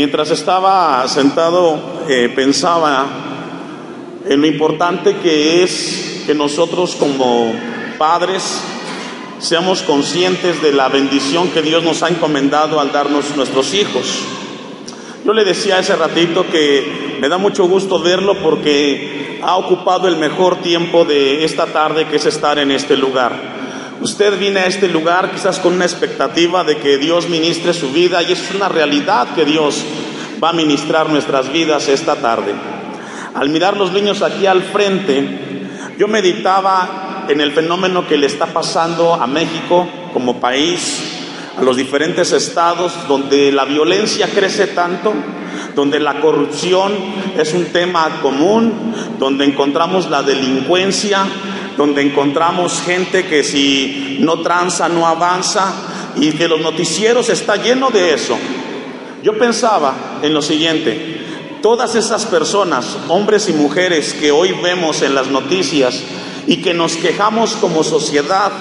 Mientras estaba sentado, pensaba en lo importante que es que nosotros como padres seamos conscientes de la bendición que Dios nos ha encomendado al darnos nuestros hijos. Yo le decía hace ratito que me da mucho gusto verlo porque ha ocupado el mejor tiempo de esta tarde, que es estar en este lugar. Usted viene a este lugar quizás con una expectativa de que Dios ministre su vida, y es una realidad que Dios va a ministrar nuestras vidas esta tarde. Al mirar los niños aquí al frente, yo meditaba en el fenómeno que le está pasando a México como país, a los diferentes estados donde la violencia crece tanto, donde la corrupción es un tema común, donde encontramos la delincuencia, donde encontramos gente que si no tranza no avanza, y que los noticieros está lleno de eso. Yo pensaba en lo siguiente: todas esas personas, hombres y mujeres que hoy vemos en las noticias y que nos quejamos como sociedad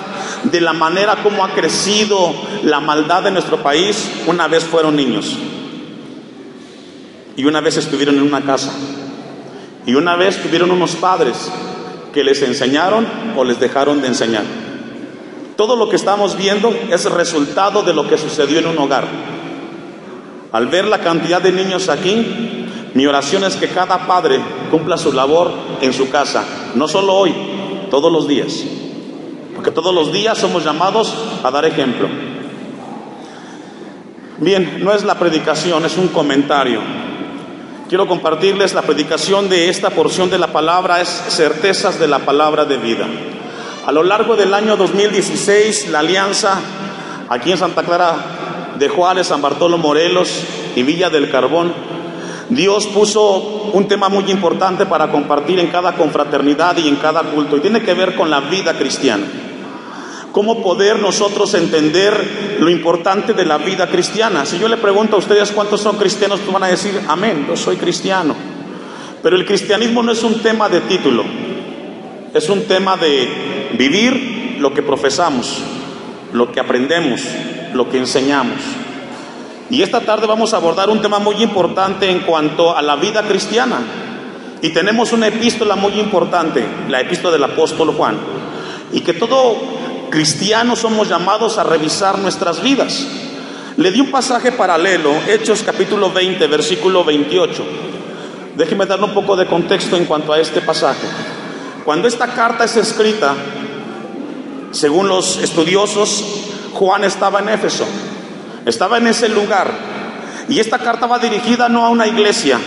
de la manera como ha crecido la maldad de nuestro país, una vez fueron niños, y una vez estuvieron en una casa, y una vez tuvieron unos padres que les enseñaron o les dejaron de enseñar. Todo lo que estamos viendo es resultado de lo que sucedió en un hogar. Al ver la cantidad de niños aquí, mi oración es que cada padre cumpla su labor en su casa, no solo hoy, todos los días, porque todos los días somos llamados a dar ejemplo. Bien, no es la predicación, es un comentario. Quiero compartirles la predicación de esta porción de la palabra, es certezas de la palabra de vida. A lo largo del año 2016, la alianza aquí en Santa Clara de Juárez, San Bartolo Morelos y Villa del Carbón, Dios puso un tema muy importante para compartir en cada confraternidad y en cada culto, y tiene que ver con la vida cristiana. ¿Cómo poder nosotros entender lo importante de la vida cristiana? Si yo le pregunto a ustedes cuántos son cristianos, pues van a decir amén, yo soy cristiano. Pero el cristianismo no es un tema de título, es un tema de vivir lo que profesamos, lo que aprendemos, lo que enseñamos. Y esta tarde vamos a abordar un tema muy importante en cuanto a la vida cristiana. Y tenemos una epístola muy importante, la epístola del apóstol Juan. Y que todo cristiano somos llamados a revisar nuestras vidas. Le di un pasaje paralelo, Hechos capítulo 20, versículo 28. Déjeme darle un poco de contexto en cuanto a este pasaje. Cuando esta carta es escrita, según los estudiosos, Juan estaba en Éfeso, estaba en ese lugar, y esta carta va dirigida no a una iglesia,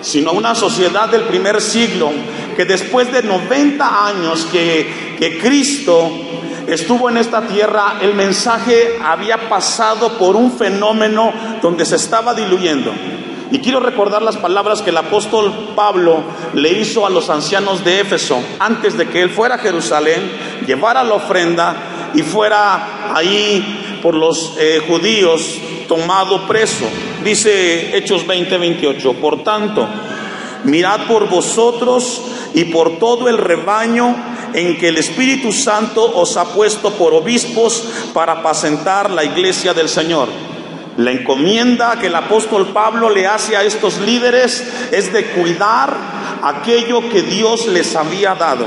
sino a una sociedad del primer siglo, que después de 90 años que Cristo estuvo en esta tierra, el mensaje había pasado por un fenómeno donde se estaba diluyendo. Y quiero recordar las palabras que el apóstol Pablo le hizo a los ancianos de Éfeso antes de que él fuera a Jerusalén, llevara la ofrenda y fuera ahí por los judíos tomado preso. Dice Hechos 20:28: por tanto, mirad por vosotros y por todo el rebaño en que el Espíritu Santo os ha puesto por obispos para apacentar la iglesia del Señor. La encomienda que el apóstol Pablo le hace a estos líderes es de cuidar aquello que Dios les había dado.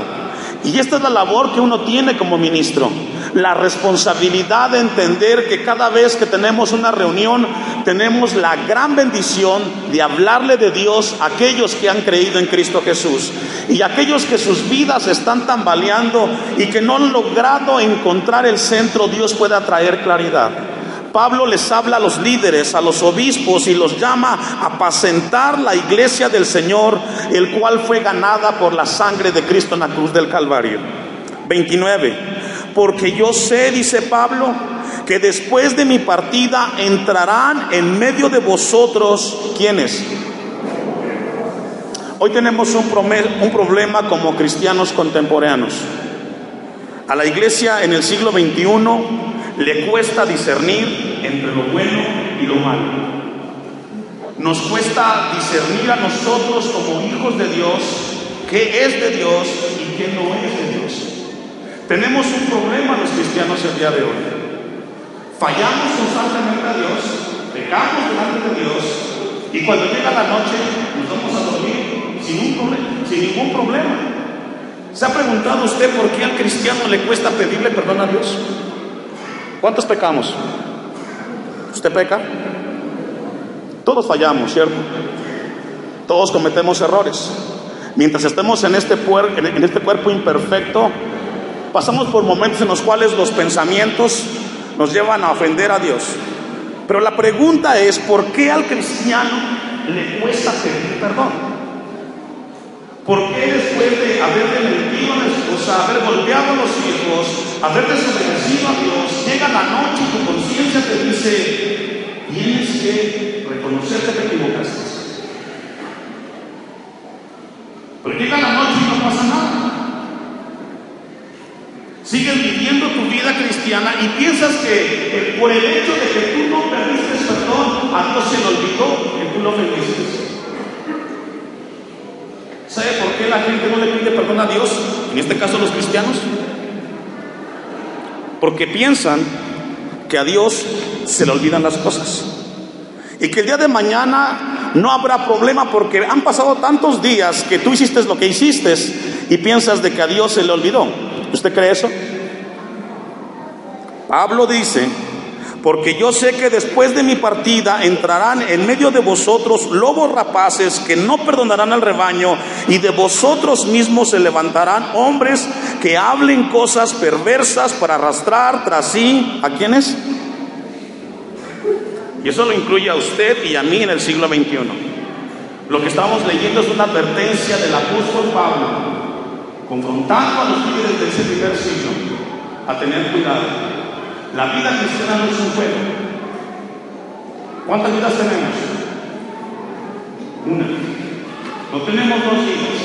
Y esta es la labor que uno tiene como ministro, la responsabilidad de entender que cada vez que tenemos una reunión, tenemos la gran bendición de hablarle de Dios a aquellos que han creído en Cristo Jesús, y aquellos que sus vidas están tambaleando y que no han logrado encontrar el centro. Dios puede traer claridad. Pablo les habla a los líderes, a los obispos, y los llama a apacentar la iglesia del Señor, el cual fue ganada por la sangre de Cristo en la cruz del Calvario. 29: porque yo sé, dice Pablo, que después de mi partida entrarán en medio de vosotros, ¿quiénes? Hoy tenemos un problema como cristianos contemporáneos. A la iglesia en el siglo XXI le cuesta discernir entre lo bueno y lo malo. Nos cuesta discernir a nosotros como hijos de Dios qué es de Dios y qué no es de Dios. Tenemos un problema los cristianos el día de hoy. Fallamos constantemente a Dios, pecamos delante de Dios, Y cuando llega la noche, nos vamos a dormir sin ningún problema. ¿Se ha preguntado usted por qué al cristiano le cuesta pedirle perdón a Dios? ¿Cuántos pecamos? ¿Usted peca? Todos fallamos, ¿cierto? Todos cometemos errores. Mientras estemos en este cuerpo imperfecto, pasamos por momentos en los cuales los pensamientos nos llevan a ofender a Dios. Pero la pregunta es, ¿por qué al cristiano le cuesta pedir perdón? ¿Por qué después de haberle mentido a la esposa, haber golpeado a los hijos, haber desobedecido a Dios, llega la noche y tu conciencia te dice, tienes que reconocer que te equivocaste? Pero llega la noche y no pasa nada. Sigues viviendo tu vida cristiana y piensas que por el hecho de que tú no pediste perdón, a Dios se le olvidó que tú lo ofendiste. ¿Sabe por qué la gente no le pide perdón a Dios? En este caso los cristianos. Porque piensan que a Dios se le olvidan las cosas. Y que el día de mañana no habrá problema porque han pasado tantos días que tú hiciste lo que hiciste y piensas de que a Dios se le olvidó. ¿Usted cree eso? Pablo dice, porque yo sé que después de mi partida entrarán en medio de vosotros lobos rapaces que no perdonarán al rebaño, y de vosotros mismos se levantarán hombres que hablen cosas perversas para arrastrar tras sí, ¿a quiénes? Y eso lo incluye a usted y a mí en el siglo XXI. Lo que estamos leyendo es una advertencia del apóstol Pablo, confrontando a los líderes de ese primer siglo a tener cuidado. La vida cristiana no es un juego. ¿Cuántas vidas tenemos? Una. No tenemos dos vidas.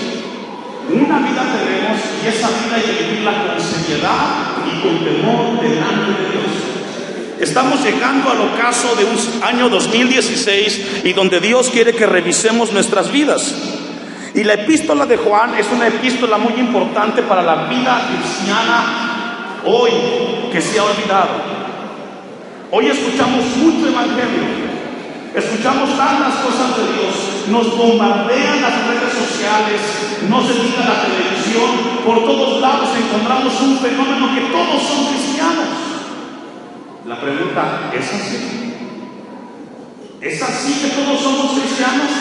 Una vida tenemos y esa vida hay que vivirla con seriedad y con temor delante de Dios. Estamos llegando al ocaso de un año 2016 y donde Dios quiere que revisemos nuestras vidas. Y la epístola de Juan es una epístola muy importante para la vida cristiana hoy, que se ha olvidado. Hoy escuchamos mucho evangelio, escuchamos tantas cosas de Dios, nos bombardean las redes sociales, no se diga la televisión, por todos lados encontramos un fenómeno que todos son cristianos. La pregunta, ¿es así? ¿Es así que todos somos cristianos?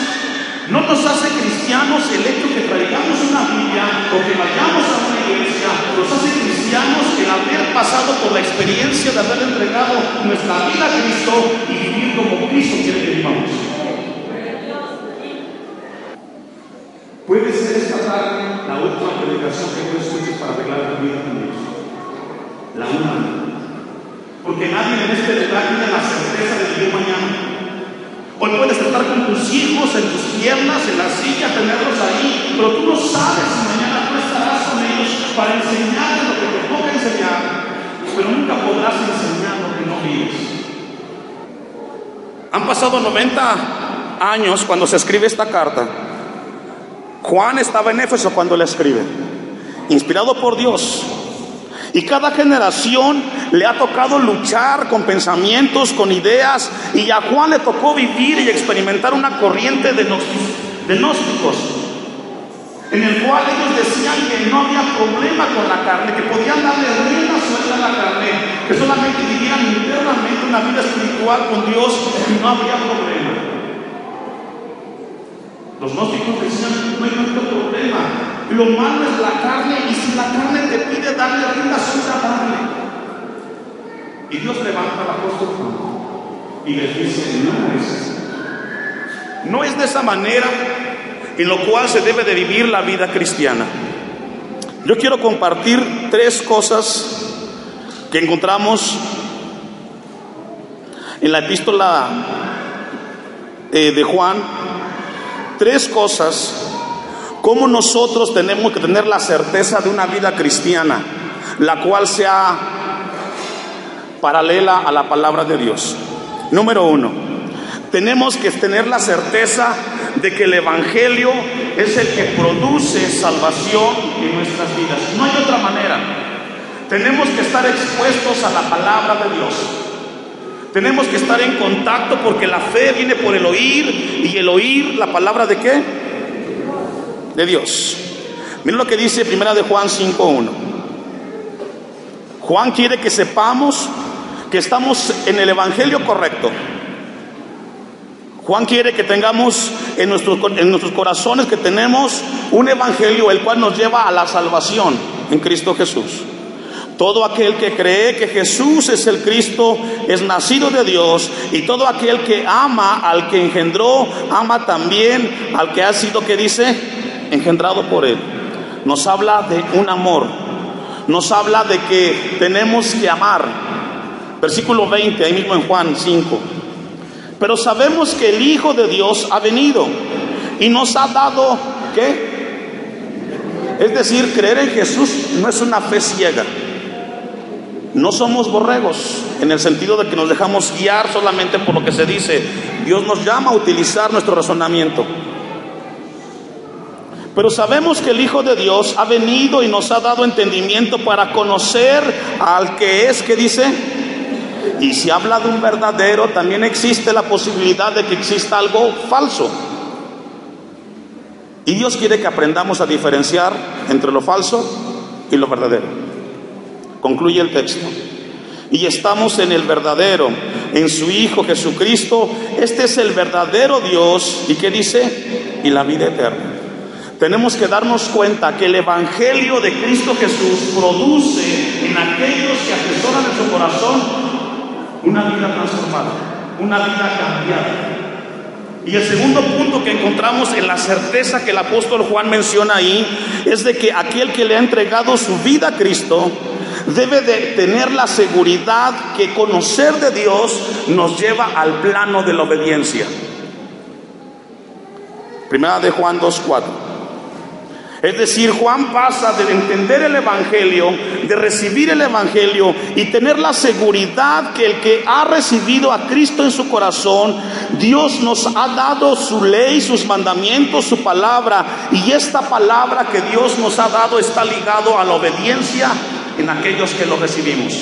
No nos hace cristianos el hecho que traigamos una Biblia o que vayamos a una iglesia. Nos hace cristianos el haber pasado por la experiencia de haber entregado nuestra vida a Cristo y vivir como Cristo quiere que vivamos. Puede ser esta tarde la última predicación que tú escuches para arreglar tu vida con Dios. La última. Porque nadie en este lugar tiene la certeza de vivir mañana. Hoy puedes estar con tus hijos en tus piernas, en la silla, tenerlos ahí, pero tú no sabes si mañana tú estarás con ellos para enseñarles lo que te toca enseñar, pero nunca podrás enseñar lo que no vives. Han pasado 90 años cuando se escribe esta carta. Juan estaba en Éfeso cuando la escribe, inspirado por Dios. Y cada generación le ha tocado luchar con pensamientos, con ideas, y a Juan le tocó vivir y experimentar una corriente de gnósticos, en el cual ellos decían que no había problema con la carne, que podían darle rienda suelta a la carne, que solamente vivieran internamente una vida espiritual con Dios y no habría problema. Los gnósticos decían, no hay tanto problema. Lo malo es la carne, y si la carne te pide darle rienda suelta, dale. Y Dios levanta al apóstol Juan y les dice, no es así. No es de esa manera en lo cual se debe de vivir la vida cristiana. Yo quiero compartir 3 cosas que encontramos en la epístola de Juan. 3 cosas. Cómo nosotros tenemos que tener la certeza de una vida cristiana, la cual sea paralela a la palabra de Dios. Número 1, tenemos que tener la certeza de que el Evangelio es el que produce salvación en nuestras vidas. No hay otra manera. Tenemos que estar expuestos a la palabra de Dios. Tenemos que estar en contacto porque la fe viene por el oír, y el oír la palabra ¿de qué? De Dios. Miren lo que dice Primera de Juan 5:1. Juan quiere que sepamos que estamos en el evangelio correcto. Juan quiere que tengamos en nuestros corazones que tenemos un evangelio el cual nos lleva a la salvación en Cristo Jesús. Todo aquel que cree que Jesús es el Cristo es nacido de Dios, y todo aquel que ama al que engendró, ama también al que ha sido, ¿qué dice? Engendrado por él. Nos habla de un amor, nos habla de que tenemos que amar. Versículo 20, ahí mismo en Juan 5. Pero sabemos que el Hijo de Dios ha venido y nos ha dado, ¿qué? Es decir, creer en Jesús no es una fe ciega. No somos borregos en el sentido de que nos dejamos guiar solamente por lo que se dice. Dios nos llama a utilizar nuestro razonamiento. Pero sabemos que el Hijo de Dios ha venido y nos ha dado entendimiento para conocer al que es, ¿qué dice? Y si habla de un verdadero, también existe la posibilidad de que exista algo falso. Y Dios quiere que aprendamos a diferenciar entre lo falso y lo verdadero. Concluye el texto. Y estamos en el verdadero, en su Hijo Jesucristo. Este es el verdadero Dios. ¿Y qué dice? Y la vida eterna. Tenemos que darnos cuenta que el evangelio de Cristo Jesús produce en aquellos que atesoran en su corazón una vida transformada, una vida cambiada. Y el segundo punto que encontramos en la certeza que el apóstol Juan menciona ahí es de que aquel que le ha entregado su vida a Cristo debe de tener la seguridad que conocer de Dios nos lleva al plano de la obediencia. Primera de Juan 2:4. Es decir, Juan pasa de entender el evangelio, de recibir el evangelio y tener la seguridad que el que ha recibido a Cristo en su corazón, Dios nos ha dado su ley, sus mandamientos, su palabra, y esta palabra que Dios nos ha dado está ligado a la obediencia en aquellos que lo recibimos.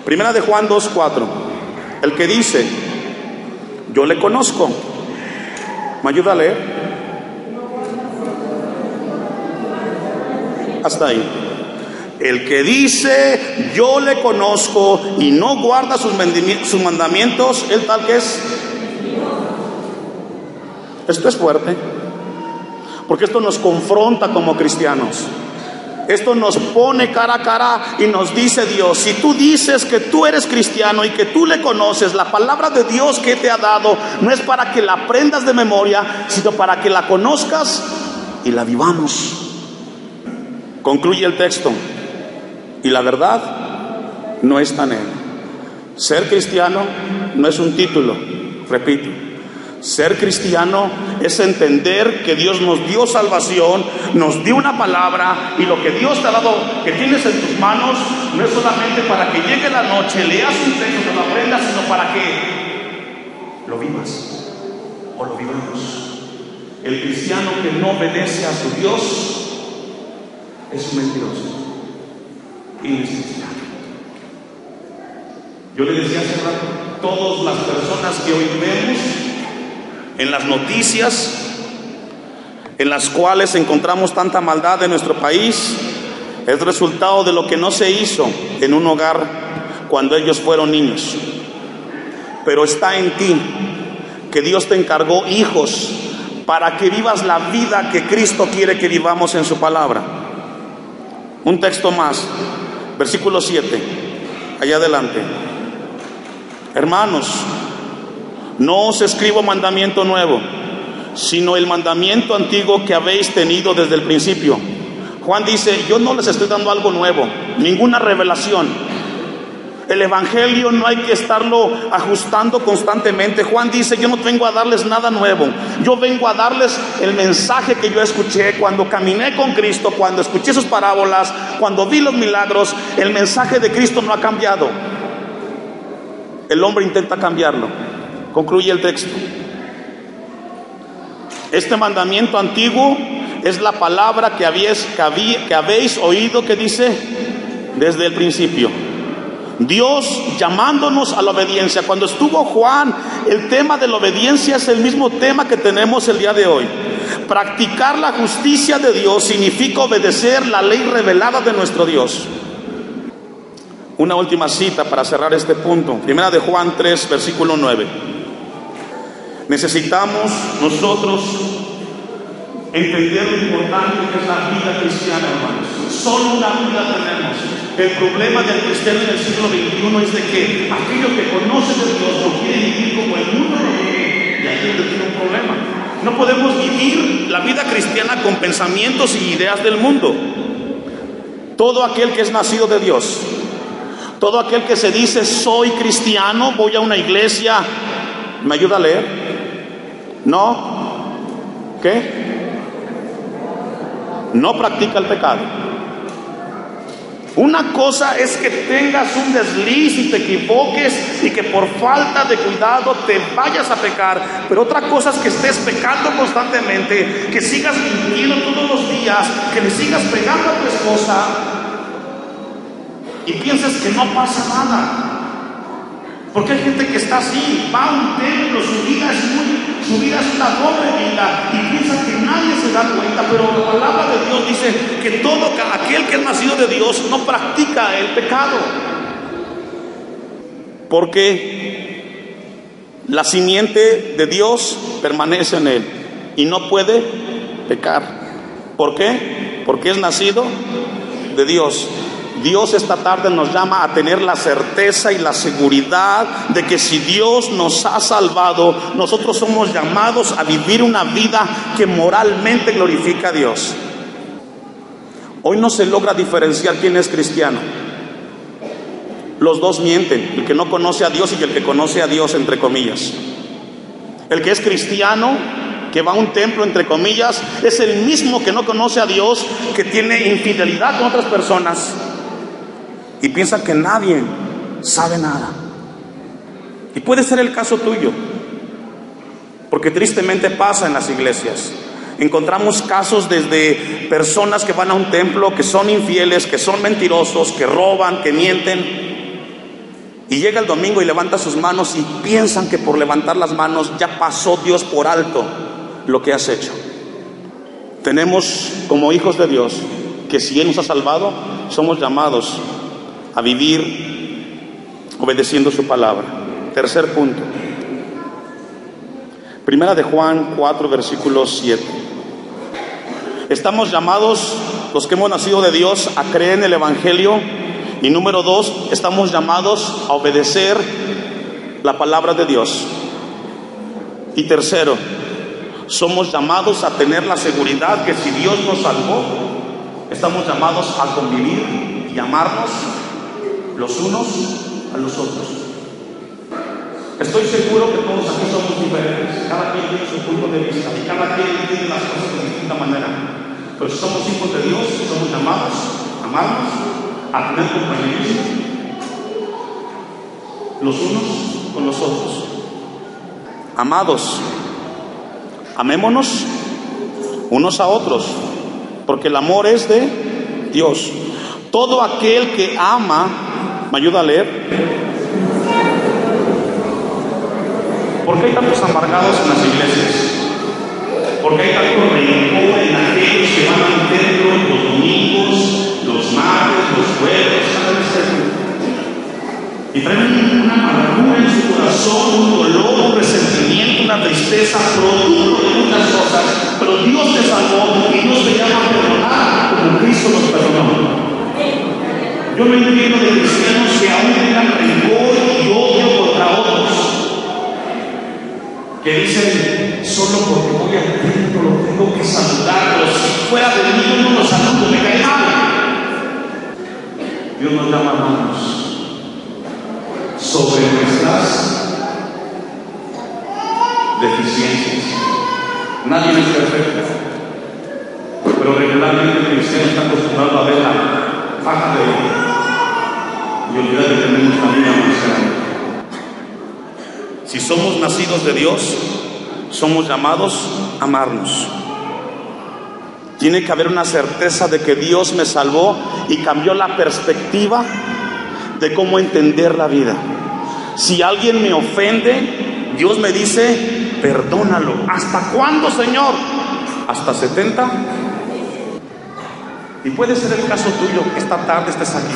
Primera de Juan 2:4. El que dice, yo le conozco. ¿Me ayuda a leer? Hasta ahí. El que dice, yo le conozco, y no guarda sus mandamientos, ¿el tal que es? Esto es fuerte, porque esto nos confronta como cristianos. Esto nos pone cara a cara y nos dice Dios, si tú dices que tú eres cristiano y que tú le conoces, la palabra de Dios que te ha dado no es para que la aprendas de memoria, sino para que la conozcas y la vivamos. Concluye el texto, y la verdad no está en él. Ser cristiano no es un título, repito. Ser cristiano es entender que Dios nos dio salvación, nos dio una palabra, y lo que Dios te ha dado, que tienes en tus manos, no es solamente para que llegue la noche, leas un texto, te lo aprendas, sino para que lo vivas o lo vivamos. El cristiano que no obedece a su Dios es un mentiroso y no es cristiano. Yo le decía hace rato, todas las personas que hoy vemos en las noticias, en las cuales encontramos tanta maldad en nuestro país, es resultado de lo que no se hizo en un hogar cuando ellos fueron niños. Pero está en ti, que Dios te encargó hijos para que vivas la vida que Cristo quiere que vivamos en su palabra. Un texto más, versículo 7, allá adelante. Hermanos, no os escribo mandamiento nuevo, sino el mandamiento antiguo que habéis tenido desde el principio. Juan dice, yo no les estoy dando algo nuevo, ninguna revelación. El evangelio no hay que estarlo ajustando constantemente. Juan dice, yo no vengo a darles nada nuevo, yo vengo a darles el mensaje que yo escuché cuando caminé con Cristo, cuando escuché sus parábolas, cuando vi los milagros. El mensaje de Cristo no ha cambiado. El hombre intenta cambiarlo. Concluye el texto. Este mandamiento antiguo es la palabra que habéis oído, que dice, desde el principio. Dios llamándonos a la obediencia. Cuando estuvo Juan, el tema de la obediencia es el mismo tema que tenemos el día de hoy. Practicar la justicia de Dios significa obedecer la ley revelada de nuestro Dios. Una última cita para cerrar este punto. Primera de Juan 3, versículo 9. Necesitamos nosotros entender lo importante que es la vida cristiana, hermanos. Solo una vida tenemos. El problema del cristiano en el siglo XXI es de que aquellos que conocen de Dios no quieren vivir como el mundo lo vive, y ahí es donde tiene un problema. No podemos vivir la vida cristiana con pensamientos y ideas del mundo. Todo aquel que es nacido de Dios, todo aquel que se dice soy cristiano, voy a una iglesia, ¿me ayuda a leer? ¿No? ¿Qué? No practica el pecado. Una cosa es que tengas un desliz y te equivoques y que por falta de cuidado te vayas a pecar, pero otra cosa es que estés pecando constantemente, que sigas mintiendo todos los días, que le sigas pegando a tu esposa y pienses que no pasa nada. Porque hay gente que está así, va a un templo, su vida es una doble vida y piensa que nadie se da cuenta, pero la palabra de Dios dice que todo aquel que es nacido de Dios no practica el pecado. Porque la simiente de Dios permanece en él y no puede pecar. ¿Por qué? Porque es nacido de Dios. Dios esta tarde nos llama a tener la certeza y la seguridad de que si Dios nos ha salvado, nosotros somos llamados a vivir una vida que moralmente glorifica a Dios. Hoy no se logra diferenciar quién es cristiano. Los dos mienten, el que no conoce a Dios y el que conoce a Dios, entre comillas. El que es cristiano, que va a un templo, entre comillas, es el mismo que no conoce a Dios, que tiene infidelidad con otras personas y piensa que nadie sabe nada. Y puede ser el caso tuyo, porque tristemente pasa en las iglesias. Encontramos casos desde personas que van a un templo, que son infieles, que son mentirosos, que roban, que mienten, y llega el domingo y levanta sus manos y piensan que por levantar las manos ya pasó Dios por alto lo que has hecho. Tenemos como hijos de Dios que si Él nos ha salvado, somos llamados a vivir obedeciendo su palabra. Tercer punto. Primera de Juan 4, versículo 7. Estamos llamados, los que hemos nacido de Dios, a creer en el Evangelio. Y número 2, estamos llamados a obedecer la palabra de Dios. Y tercero, somos llamados a tener la seguridad que si Dios nos salvó, estamos llamados a convivir y amarnos los unos a los otros. Estoy seguro que todos aquí somos diferentes, cada quien tiene su punto de vista y cada quien entiende las cosas de distinta manera, pero si somos hijos de Dios, somos llamados a amarnos, a tener compañerismo los unos con los otros. Amados, amémonos unos a otros, porque el amor es de Dios. Todo aquel que ama, ¿me ayuda a leer? ¿Por qué hay tantos amargados en las iglesias? ¿Por qué hay tanto rencor en aquellos que van al templo los domingos, los martes, los jueves, y traen una amargura en su corazón, un dolor, un resentimiento, una tristeza, producto de muchas cosas? Pero Dios te salvó y Dios te llama a perdonar como Cristo nos perdonó. Yo no entiendo de cristianos que aún tengan rencor y odio contra otros, que dicen, solo porque voy al templo lo tengo que saludar, pero si fuera de mí yo no lo saludo, me cae mal. Dios nos llama, hermanos, sobre nuestras deficiencias. Nadie es perfecto, pero regularmente el cristiano está acostumbrado a ver la faja de él y olvidar que tenemos familia más grande. Si somos nacidos de Dios, somos llamados a amarnos. Tiene que haber una certeza de que Dios me salvó y cambió la perspectiva de cómo entender la vida. Si alguien me ofende, Dios me dice, perdónalo. ¿Hasta cuándo, Señor? ¿Hasta 70? Y puede ser el caso tuyo, que esta tarde estés aquí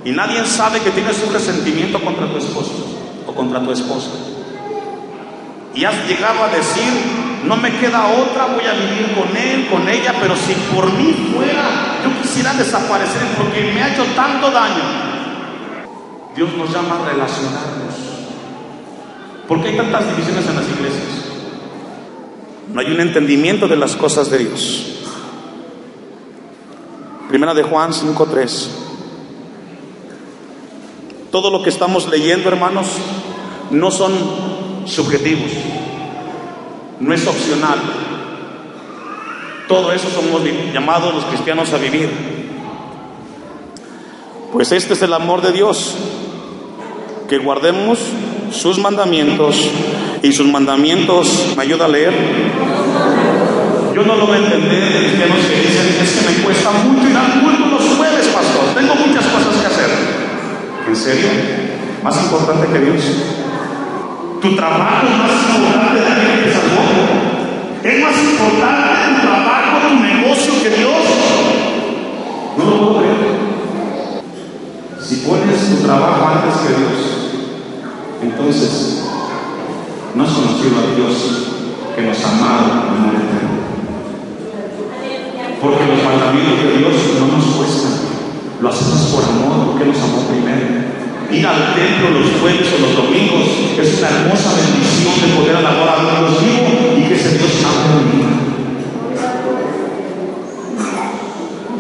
y nadie sabe que tienes un resentimiento contra tu esposo o contra tu esposa. Y has llegado a decir, no me queda otra, voy a vivir con él, con ella, pero si por mí fuera, yo quisiera desaparecer porque me ha hecho tanto daño. Dios nos llama a relacionarnos. ¿Por qué hay tantas divisiones en las iglesias? No hay un entendimiento de las cosas de Dios. Primera de Juan 5:3. Todo lo que estamos leyendo, hermanos, no son subjetivos, no es opcional. Todo eso somos llamados los cristianos a vivir. Pues este es el amor de Dios, que guardemos sus mandamientos. Y sus mandamientos, ¿me ayuda a leer? Yo no lo voy a entender de cristianos que dicen, es que me cuesta mucho ir al culto los jueves, pastor, tengo muchas cosas que hacer. ¿En serio? ¿Más importante que Dios? ¿Tu trabajo es más importante de aquel que te salvó? ¿Es más importante tu trabajo, tu negocio que Dios? No lo puedo creer. Si pones tu trabajo antes que Dios, entonces no has conocido a Dios que nos ha amado con amor eterno. Porque los mandamientos de Dios no nos cuestan, lo hacemos por amor, porque nos amó primero. Ir al templo los jueves o los domingos es una hermosa bendición de poder alabar a Dios vivo y que ese Dios ame en mí.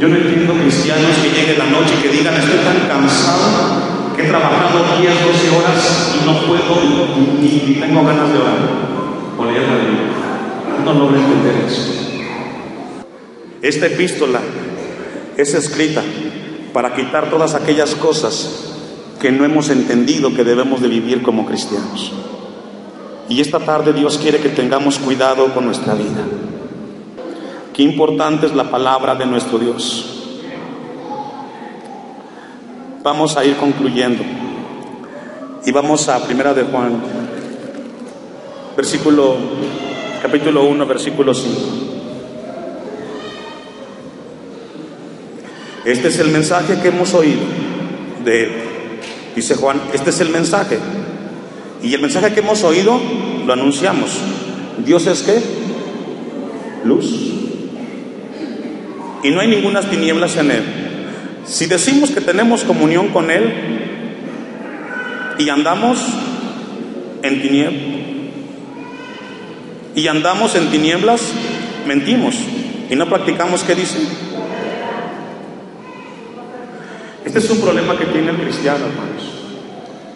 Yo no entiendo cristianos que lleguen la noche y que digan, estoy tan cansado que he trabajado 10, 12 horas y no puedo ni tengo ganas de orar o leer la Biblia. No logro entender eso. Esta epístola es escrita para quitar todas aquellas cosas que no hemos entendido que debemos de vivir como cristianos. Y esta tarde Dios quiere que tengamos cuidado con nuestra vida. Qué importante es la palabra de nuestro Dios. Vamos a ir concluyendo y vamos a Primera de Juan, capítulo 1, versículo 5. Este es el mensaje que hemos oído de él. Dice Juan, este es el mensaje. Y el mensaje que hemos oído lo anunciamos. ¿Dios es qué? Luz. Y no hay ninguna tinieblas en él. Si decimos que tenemos comunión con él y andamos en tinieblas, mentimos y no practicamos, ¿qué dice? Este es un problema que tiene el cristiano, hermanos,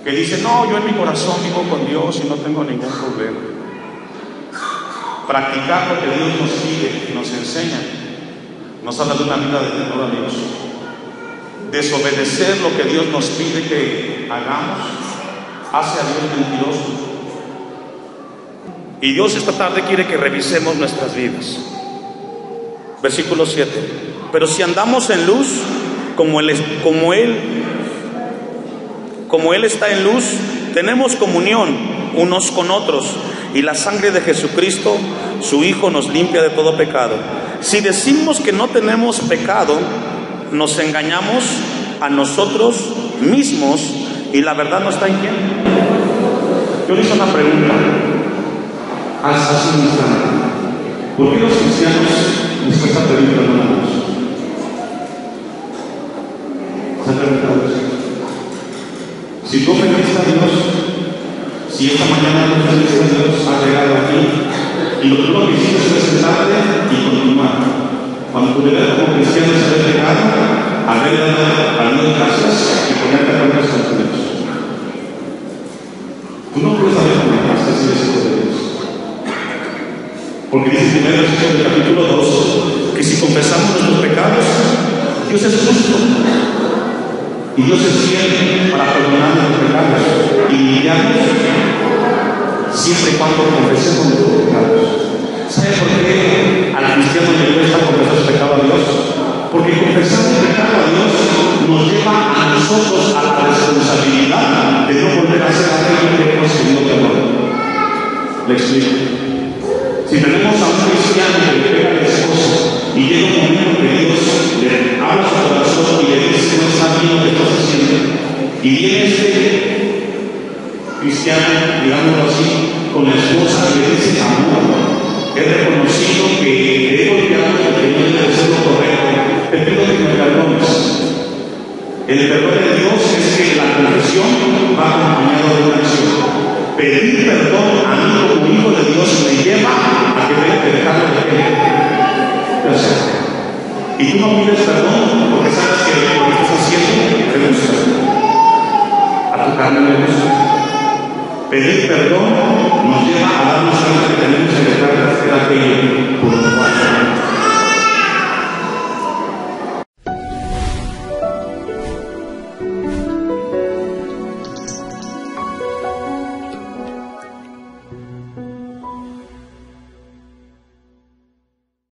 que dice, no, yo en mi corazón vivo con Dios y no tengo ningún problema. Practicar lo que Dios nos pide, nos enseña, nos habla de una vida de temor a Dios. Desobedecer lo que Dios nos pide que hagamos hace a Dios mentiroso. Y Dios esta tarde quiere que revisemos nuestras vidas. Versículo 7. Pero si andamos en luz, como Él está en luz, tenemos comunión unos con otros, y la sangre de Jesucristo, su Hijo, nos limpia de todo pecado. Si decimos que no tenemos pecado, nos engañamos a nosotros mismos y la verdad no está en quién. Yo le hice una pregunta hace un instante. ¿Por qué los cristianos les cuesta pedir perdón a Dios? ¿Se han preguntado eso? Si tú ofendiste a Dios, si esta mañana no ofendiste a Dios, has llegado aquí y lo que hiciste es presentarte y continuar. Cuando tu deber como cristiano es haber pecado, haber dado al Dios gracias y ponerte a cuentas con tu Dios. Tú no puedes saber cómo dejaste si eres hijo de Dios. Porque dice el primer versículo del capítulo 2 que si confesamos nuestros pecados, Dios es justo y Dios es fiel para perdonar nuestros pecados y limpiarnos siempre y cuando confesemos nuestros pecados. ¿Sabe por qué al cristiano le cuesta confesar su pecado a Dios? Porque confesar el pecado a Dios nos lleva a nosotros a la Si tenemos a un cristiano que le pega al esposo y llega un momento que Dios le habla a su corazón y le dice no está bien lo que estás haciendo, y viene este cristiano, digámoslo así, con la esposa y le dice amor, he reconocido que he golpeado y que no debe ser lo correcto, te pido que me perdones. El perdón de Dios es que la confesión va acompañada de una acción. Pedir perdón a mí como hijo de Dios me lleva a que tenga que dejarlo de hacer. Y tú no pides perdón porque sabes que lo que estás haciendo te gusta. A tu carne le gusta. Pedir perdón nos lleva a darnos cuenta que tenemos que dejar de hacer aquello